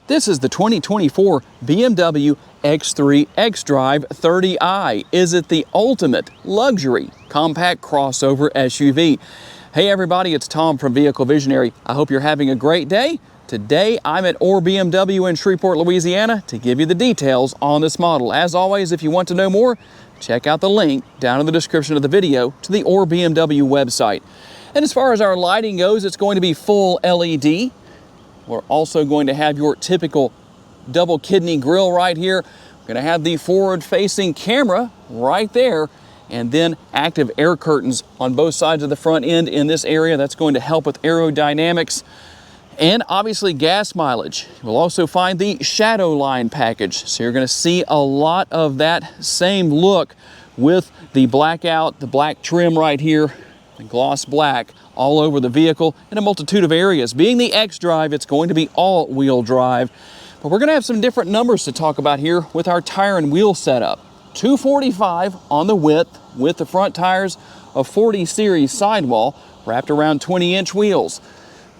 This is the 2024 BMW X3 xDrive30i. Is it the ultimate luxury compact crossover SUV? Hey everybody, it's Tom from Vehicle Visionary. I hope you're having a great day. Today I'm at Orr BMW in Shreveport, Louisiana to give you the details on this model. As always, if you want to know more, check out the link down in the description of the video to the Orr BMW website. And as far as our lighting goes, it's going to be full LED. We're also going to have your typical double kidney grille right here. We're going to have the forward-facing camera right there, and then active air curtains on both sides of the front end in this area. That's going to help with aerodynamics. And obviously gas mileage. You'll also find the shadow line package. So you're going to see a lot of that same look with the blackout, the black trim right here, the gloss black all over the vehicle in a multitude of areas. Being the xDrive, it's going to be all-wheel drive. But we're going to have some different numbers to talk about here with our tire and wheel setup. 245 on the width with the front tires, a 40 series sidewall wrapped around 20-inch wheels.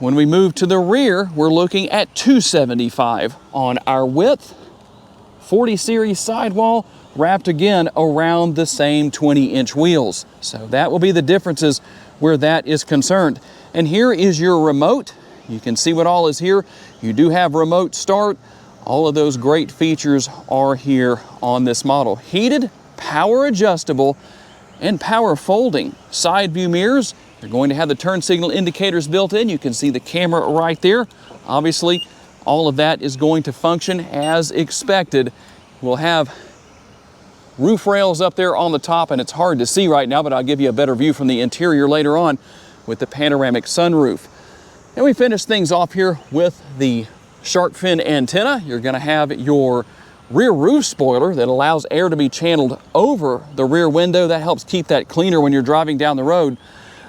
When we move to the rear, we're looking at 275 on our width, 40 series sidewall wrapped again around the same 20-inch wheels. So that will be the differences where that is concerned. And here is your remote. You can see what all is here. You do have remote start. All of those great features are here on this model. Heated, power adjustable, and power folding. Side view mirrors. You're going to have the turn signal indicators built in. You can see the camera right there. Obviously, all of that is going to function as expected. We'll have roof rails up there on the top, and it's hard to see right now, but I'll give you a better view from the interior later on with the panoramic sunroof. And we finish things off here with the shark fin antenna. You're going to have your rear roof spoiler that allows air to be channeled over the rear window. That helps keep that cleaner when you're driving down the road.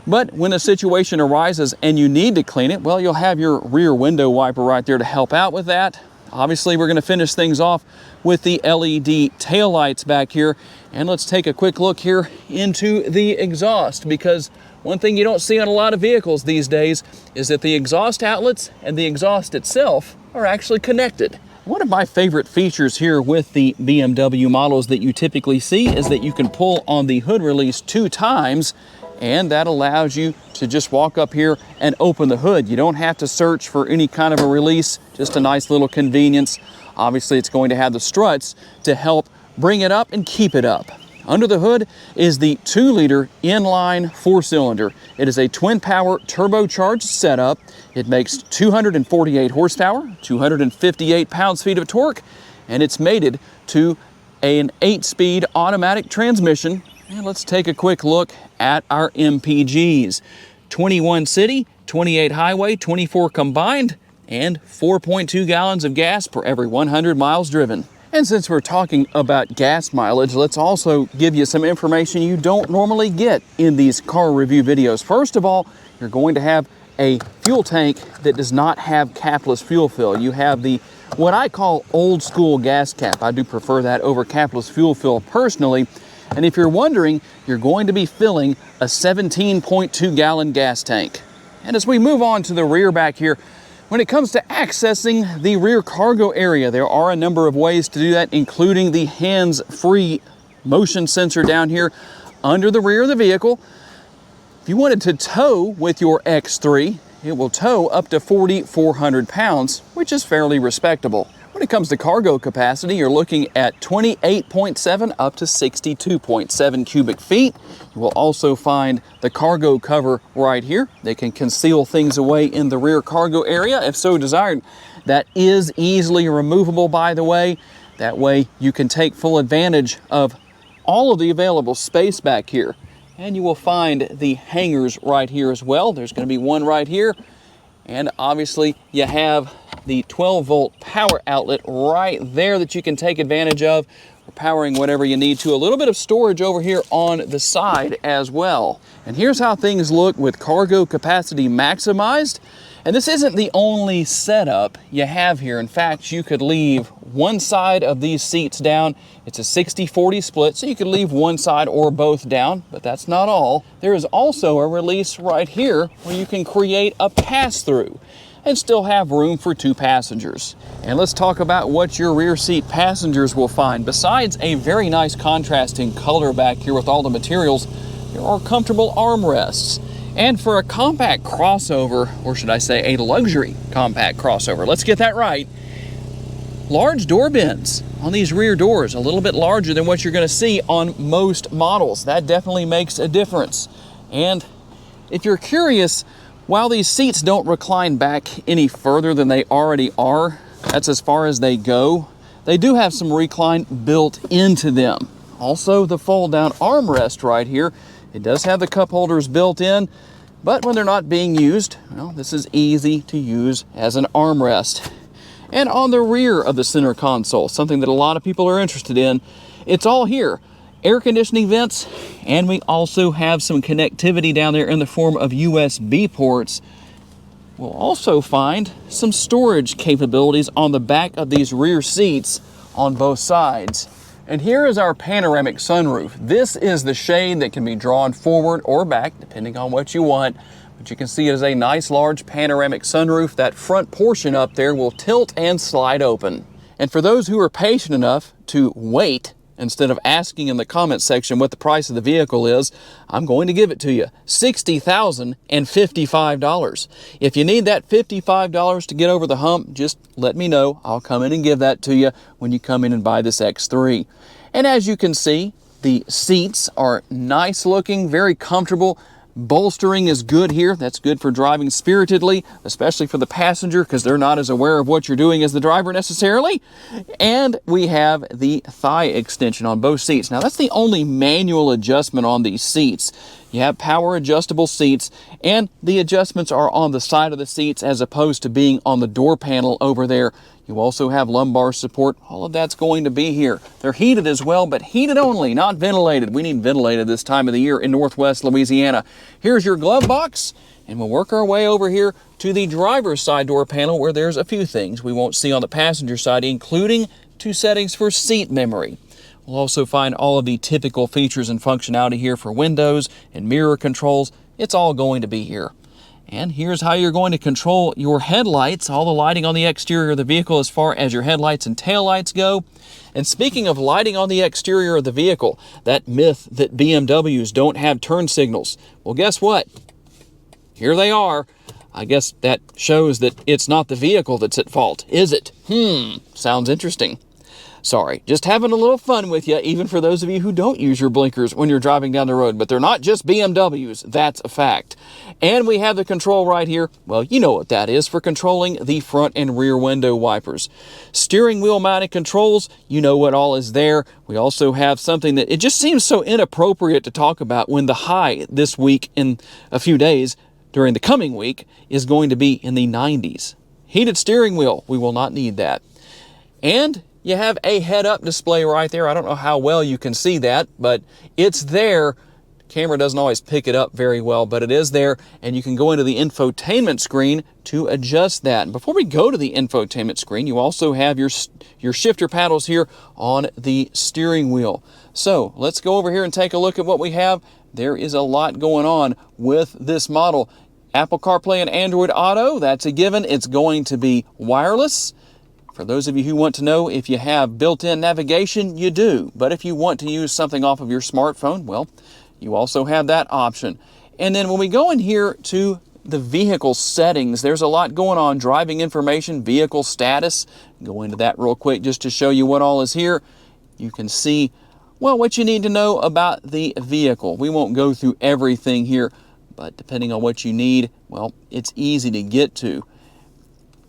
But when a situation arises and you need to clean it, well, you'll have your rear window wiper right there to help out with that. Obviously, we're going to finish things off with the LED taillights back here. And let's take a quick look here into the exhaust, because one thing you don't see on a lot of vehicles these days is that the exhaust outlets and the exhaust itself are actually connected. One of my favorite features here with the BMW models that you typically see is that you can pull on the hood release 2 times, and that allows you to just walk up here and open the hood. You don't have to search for any kind of a release, just a nice little convenience. Obviously, it's going to have the struts to help bring it up and keep it up. Under the hood is the 2-liter inline 4-cylinder. It is a twin-power turbocharged setup. It makes 248 horsepower, 258 pounds-feet of torque, and it's mated to an 8-speed automatic transmission. And let's take a quick look at our MPGs. 21 city, 28 highway, 24 combined, and 4.2 gallons of gas per every 100 miles driven. And since we're talking about gas mileage, let's also give you some information you don't normally get in these car review videos. First of all, you're going to have a fuel tank that does not have capless fuel fill. You have the what I call old school gas cap. I do prefer that over capless fuel fill personally. And if you're wondering, you're going to be filling a 17.2 gallon gas tank. And as we move on to the rear back here, when it comes to accessing the rear cargo area, there are a number of ways to do that, including the hands-free motion sensor down here under the rear of the vehicle. If you wanted to tow with your X3, it will tow up to 4,400 pounds, which is fairly respectable. When it comes to cargo capacity, you're looking at 28.7 up to 62.7 cubic feet. You will also find the cargo cover right here. They can conceal things away in the rear cargo area if so desired. That is easily removable, by the way. That way you can take full advantage of all of the available space back here. And you will find the hangers right here as well. There's going to be one right here. And obviously you have the 12-volt power outlet right there that you can take advantage of for powering whatever you need to. A little bit of storage over here on the side as well. And here's how things look with cargo capacity maximized. And this isn't the only setup you have here. In fact, you could leave one side of these seats down. It's a 60-40 split, so you could leave one side or both down, but that's not all. There is also a release right here where you can create a pass-through. and still have room for 2 passengers. And let's talk about what your rear seat passengers will find. Besides a very nice contrasting color back here with all the materials, there are comfortable armrests. And for a compact crossover, or should I say a luxury compact crossover, let's get that right, large door bins on these rear doors, a little bit larger than what you're going to see on most models. That definitely makes a difference. And if you're curious, while these seats don't recline back any further than they already are, that's as far as they go, they do have some recline built into them. Also, the fold-down armrest right here, it does have the cup holders built in, but when they're not being used, well, this is easy to use as an armrest. And on the rear of the center console, something that a lot of people are interested in, it's all here. Air conditioning vents, and we also have some connectivity down there in the form of USB ports. We'll also find some storage capabilities on the back of these rear seats on both sides. And here is our panoramic sunroof. This is the shade that can be drawn forward or back, depending on what you want. But you can see it is a nice large panoramic sunroof. That front portion up there will tilt and slide open. And for those who are patient enough to wait, instead of asking in the comment section what the price of the vehicle is, I'm going to give it to you. $60,055. If you need that $55 to get over the hump, just let me know. I'll come in and give that to you when you come in and buy this X3. And as you can see, the seats are nice looking, very comfortable. Bolstering is good here. That's good for driving spiritedly, especially for the passenger, because they're not as aware of what you're doing as the driver necessarily. And we have the thigh extension on both seats. Now, that's the only manual adjustment on these seats. You have power adjustable seats, and the adjustments are on the side of the seats as opposed to being on the door panel over there. You also have lumbar support. All of that's going to be here. They're heated as well, but heated only, not ventilated. We need ventilated this time of the year in Northwest Louisiana. Here's your glove box, and we'll work our way over here to the driver's side door panel, where there's a few things we won't see on the passenger side, including 2 settings for seat memory. We'll also find all of the typical features and functionality here for windows and mirror controls. It's all going to be here. And here's how you're going to control your headlights, all the lighting on the exterior of the vehicle as far as your headlights and taillights go. And speaking of lighting on the exterior of the vehicle, that myth that BMWs don't have turn signals, well, guess what? Here they are. I guess that shows that it's not the vehicle that's at fault, is it? Sounds interesting. Sorry, just having a little fun with you, even for those of you who don't use your blinkers when you're driving down the road. But they're not just BMWs, that's a fact. And we have the control right here. Well, you know what that is, for controlling the front and rear window wipers. Steering wheel mounted controls, you know what all is there. We also have something that it just seems so inappropriate to talk about when the high this week, in a few days, during the coming week, is going to be in the 90s. Heated steering wheel, we will not need that. And you have a head-up display right there. I don't know how well you can see that, but it's there. Camera doesn't always pick it up very well, but it is there, and you can go into the infotainment screen to adjust that. And before we go to the infotainment screen, you also have your shifter paddles here on the steering wheel. So let's go over here and take a look at what we have. There is a lot going on with this model. Apple CarPlay and Android Auto, that's a given. It's going to be wireless. For those of you who want to know if you have built-in navigation, you do. But if you want to use something off of your smartphone, well, you also have that option. And then when we go in here to the vehicle settings, there's a lot going on. Driving information, vehicle status. Go into that real quick just to show you what all is here. You can see, well, what you need to know about the vehicle. We won't go through everything here, but depending on what you need, well, it's easy to get to.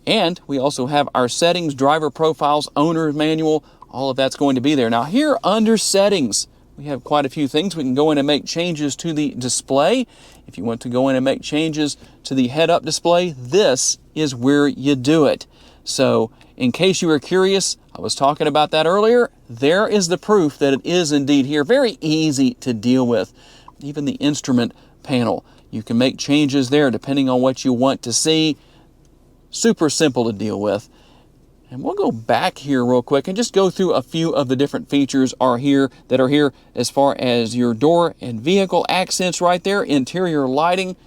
And we also have our settings, driver profiles, owner manual, all of that's going to be there. Now here under settings, we have quite a few things. We can go in and make changes to the display. If you want to go in and make changes to the head-up display, this is where you do it. So in case you were curious, I was talking about that earlier. There is the proof that it is indeed here. Very easy to deal with. Even the instrument panel, you can make changes there depending on what you want to see. Super simple to deal with. And we'll go back here real quick and just go through a few of the different features that are here as far as your door and vehicle accents right there, interior lighting.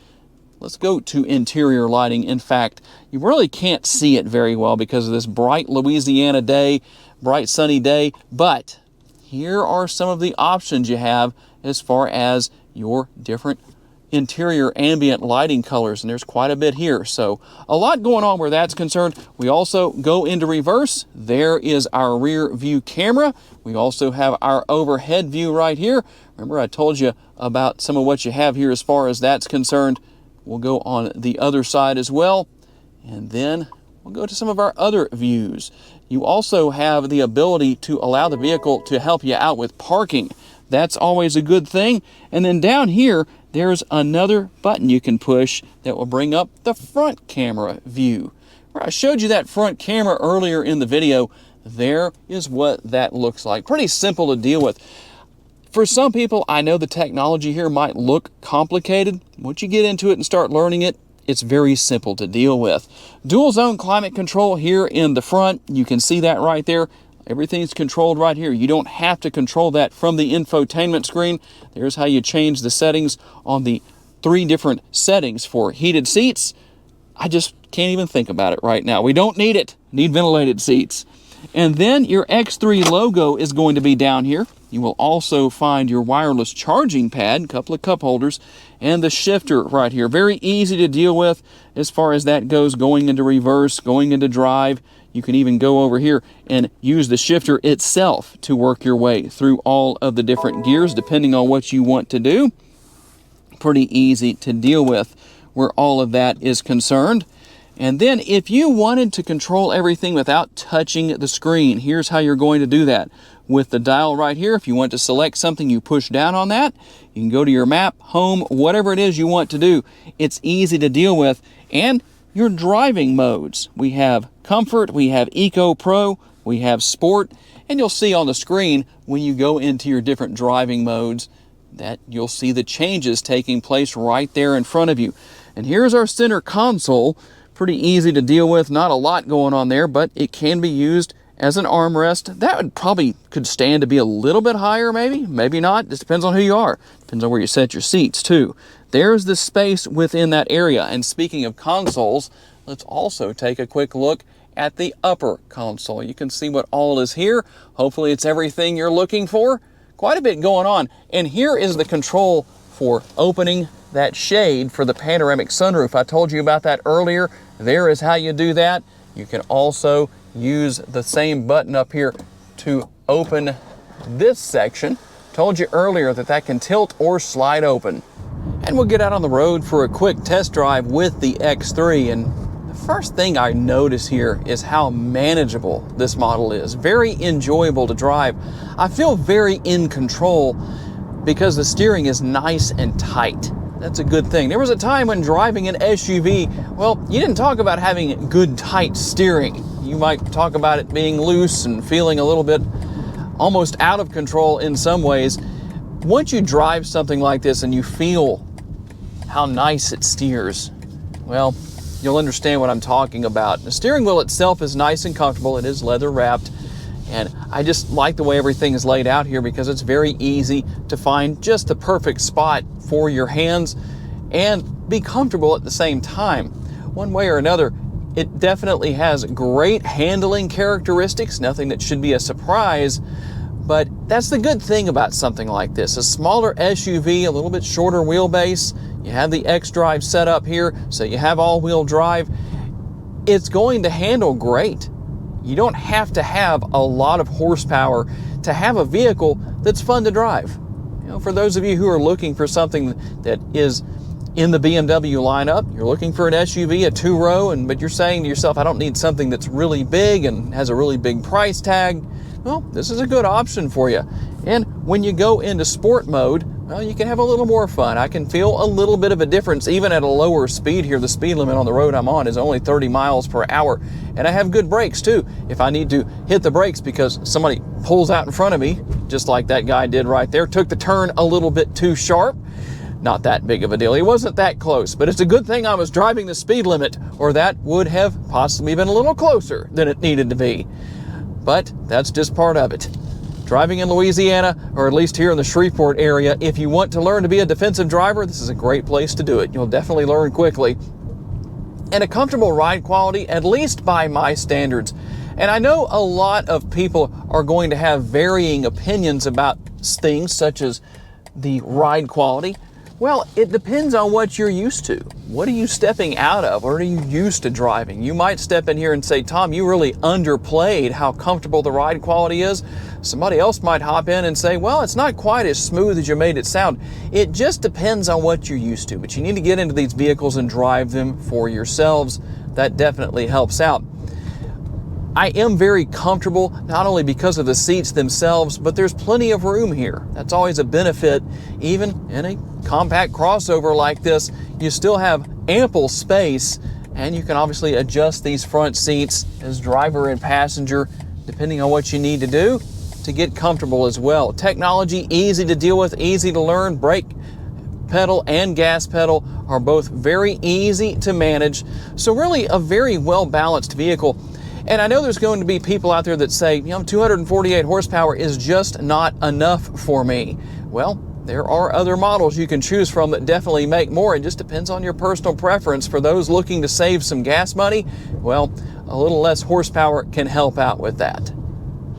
Let's go to interior lighting. In fact, you really can't see it very well because of this bright Louisiana day, bright sunny day, but here are some of the options you have as far as your different interior ambient lighting colors, and there's quite a bit here. So a lot going on where that's concerned. We also go into reverse. There is our rear view camera. We also have our overhead view right here. Remember, I told you about some of what you have here as far as that's concerned. We'll go on the other side as well, and then we'll go to some of our other views. You also have the ability to allow the vehicle to help you out with parking. That's always a good thing. And then down here, there's another button you can push that will bring up the front camera view. Where I showed you that front camera earlier in the video, there is what that looks like. Pretty simple to deal with. For some people, I know the technology here might look complicated. Once you get into it and start learning it, it's very simple to deal with. Dual zone climate control here in the front. You can see that right there. Everything's controlled right here. You don't have to control that from the infotainment screen. There's how you change the settings on the 3 different settings for heated seats. I just can't even think about it right now. We don't need it. Need ventilated seats. And then your X3 logo is going to be down here. You will also find your wireless charging pad, a couple of cup holders, and the shifter right here. Very easy to deal with as far as that goes, going into reverse, going into drive. You can even go over here and use the shifter itself to work your way through all of the different gears, depending on what you want to do. Pretty easy to deal with where all of that is concerned. And then if you wanted to control everything without touching the screen, here's how you're going to do that. With the dial right here, if you want to select something, you push down on that. You can go to your map, home, whatever it is you want to do. It's easy to deal with. And your driving modes. We have Comfort, we have Eco Pro, we have Sport, and you'll see on the screen when you go into your different driving modes that you'll see the changes taking place right there in front of you. And here's our center console. Pretty easy to deal with, not a lot going on there, but it can be used as an armrest. That would probably could stand to be a little bit higher, maybe not. Just depends on who you are. Depends on where you set your seats too. There's the space within that area. And speaking of consoles, let's also take a quick look at the upper console. You can see what all is here. Hopefully it's everything you're looking for. Quite a bit going on. And here is the control for opening that shade for the panoramic sunroof. I told you about that earlier. There is how you do that. You can also use the same button up here to open this section. Told you earlier that that can tilt or slide open. And we'll get out on the road for a quick test drive with the X3. And the first thing I notice here is how manageable this model is. Very enjoyable to drive. I feel very in control because the steering is nice and tight. That's a good thing. There was a time when driving an SUV, well, you didn't talk about having good tight steering. You might talk about it being loose and feeling a little bit almost out of control in some ways. Once you drive something like this and you feel how nice it steers, well, you'll understand what I'm talking about. The steering wheel itself is nice and comfortable. It is leather wrapped. And I just like the way everything is laid out here because it's very easy to find just the perfect spot for your hands and be comfortable at the same time. One way or another, it definitely has great handling characteristics, nothing that should be a surprise, but that's the good thing about something like this. A smaller SUV, a little bit shorter wheelbase, you have the xDrive set up here, so you have all-wheel drive. It's going to handle great. You don't have to have a lot of horsepower to have a vehicle that's fun to drive. You know, for those of you who are looking for something that is in the BMW lineup, you're looking for an SUV, a 2-row, but you're saying to yourself, I don't need something that's really big and has a really big price tag. Well, this is a good option for you. And when you go into sport mode, well, you can have a little more fun. I can feel a little bit of a difference even at a lower speed here. The speed limit on the road I'm on is only 30 miles per hour. And I have good brakes too. If I need to hit the brakes because somebody pulls out in front of me, just like that guy did right there, took the turn a little bit too sharp. Not that big of a deal. He wasn't that close, but it's a good thing I was driving the speed limit, or that would have possibly been a little closer than it needed to be. But that's just part of it. driving in Louisiana, or at least here in the Shreveport area, if you want to learn to be a defensive driver, this is a great place to do it. You'll definitely learn quickly. And a comfortable ride quality, at least by my standards. And I know a lot of people are going to have varying opinions about things such as the ride quality. Well, it depends on what you're used to. What are you stepping out of? What are you used to driving? You might step in here and say, Tom, you really underplayed how comfortable the ride quality is. Somebody else might hop in and say, well, it's not quite as smooth as you made it sound. It just depends on what you're used to, but you need to get into these vehicles and drive them for yourselves. That definitely helps out. I am very comfortable, not only because of the seats themselves, but there's plenty of room here. That's always a benefit. Even in a compact crossover like this, you still have ample space, and you can obviously adjust these front seats as driver and passenger, depending on what you need to do to get comfortable as well. Technology, easy to deal with, easy to learn. Brake pedal and gas pedal are both very easy to manage. So really a very well-balanced vehicle. And I know there's going to be people out there that say, you know, 248 horsepower is just not enough for me. Well, there are other models you can choose from that definitely make more. It just depends on your personal preference. For those looking to save some gas money, well, a little less horsepower can help out with that.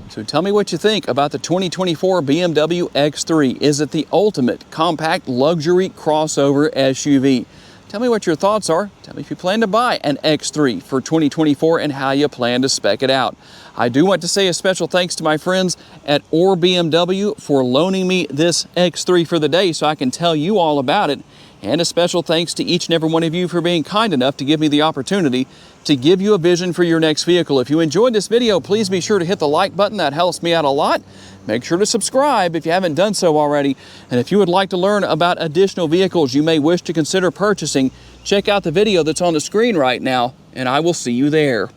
So tell me what you think about the 2024 BMW X3. Is it the ultimate compact luxury crossover SUV? Tell me what your thoughts are. Tell me if you plan to buy an X3 for 2024 and how you plan to spec it out. I do want to say a special thanks to my friends at BMW for loaning me this X3 for the day so I can tell you all about it. And a special thanks to each and every one of you for being kind enough to give me the opportunity to give you a vision for your next vehicle. If you enjoyed this video, please be sure to hit the like button. That helps me out a lot. Make sure to subscribe if you haven't done so already. And if you would like to learn about additional vehicles you may wish to consider purchasing, check out the video that's on the screen right now, and I will see you there.